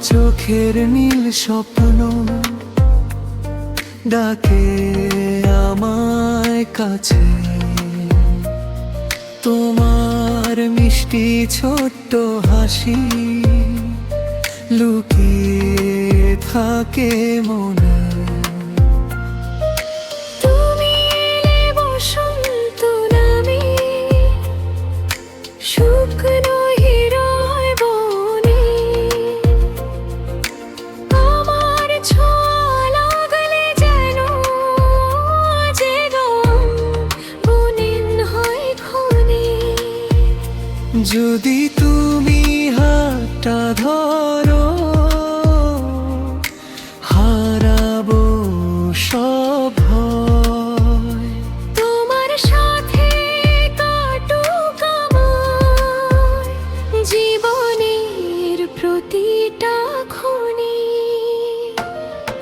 চোখের নীল স্বপ্ন ডাকে আমায় কাছে, তোমার মিষ্টি ছোট্ট হাসি লুকিয়ে থাকে মনে। তুমি এলে বসন্ত নামে শুকনো হৃদয় বনে, আমার ছোঁয়া লাগলে যেন যে গান বুনিন হয় ক্ষণে। যদি তুমি হাতটা ধরো হারাবো সব ভয়, তোমার সাথে কাটুক আমার জীবনের প্রতিটা ক্ষণে।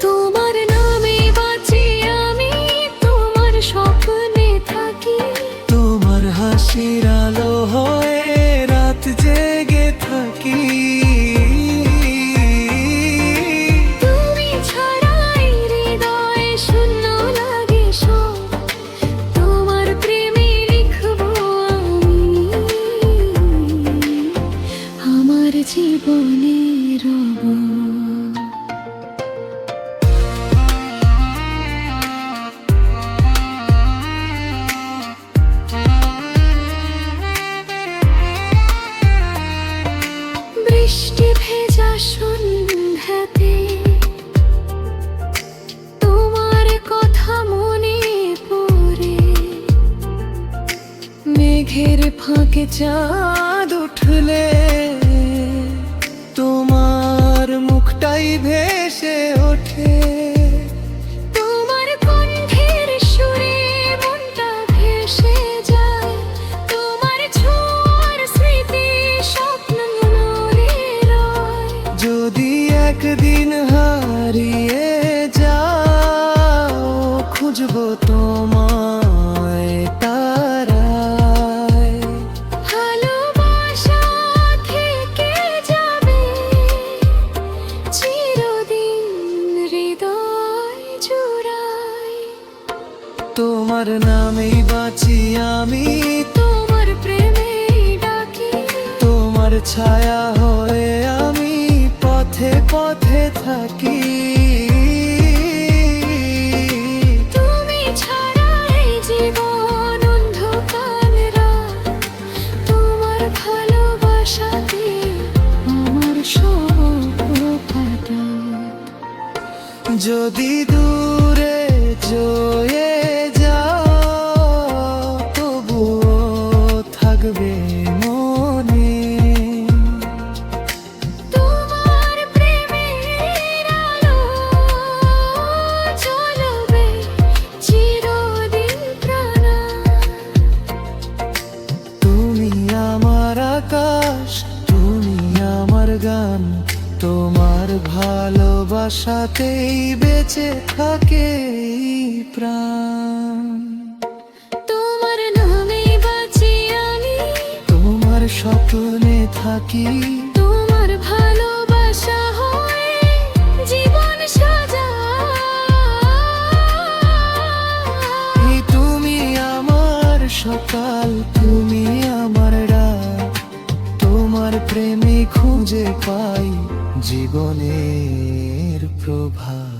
তোমার নামে বাঁচি আমি, তোমার স্বপ্নে থাকি, তোমার হাসির আলো হয়ে রাত জেগে থাকি। তুমি ছাড়াই হৃদয় শূন্য লাগে সব, তোমার প্রেমে লিখবো আমি আমার জীবনের রব। বৃষ্টি ভেজা সন্ধ্যাতে তোমার কথা মনে পড়ে, মেঘের ফাঁকে চাঁদ উঠলে তোমার মুখটাই ভেসে ওঠে। তোমার কণ্ঠের সুরে মনটা ভেসে যায়, তোমার ছোঁয়ার স্মৃতি স্বপ্ন মনে রয়। যদি একদিন হারিয়ে যাও খুঁজবো তোমায় তারায়, ভালোবাসা থেকে যাবে চিরদিন হৃদয় জুড়ায়। তোমার নামেই বাঁচি আমি, তোমার প্রেমে ডাকি, তোমার ছায়া হয়ে আমি পথে পথে থাকি। তুমি ছাড়াই জীবন অন্ধকার রাত, তোমার ভালোবাসাতে আমার সব কাটাত। যদি দূরে চলে যাও তবুও থাকবে মনে, তোমার প্রেমের আলো জ্বলবে চিরদিন প্রাণা। তুমি আমার আকাশ, তুমি আমার গান, তোমার ভালোবাসাতেই বেঁচে থাকে এই প্রাণ। তোমার নামেই বাঁচি আমি, তোমার স্বপ্নে থাকি, তোমার ভালোবাসা হয়ে জীবন সাজাই। তুমি আমার সকাল, তুমি আমার রাত, তোমার প্রেমে খুঁজে পাই জীবনের প্রভাত।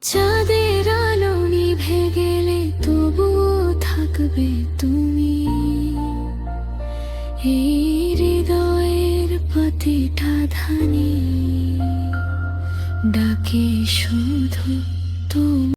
চাঁদের আলো নিভে গেলে তবুও থাকবে তুমি, এই হৃদয়ের প্রতিটা ধানে ডাকে শুধু তুমি।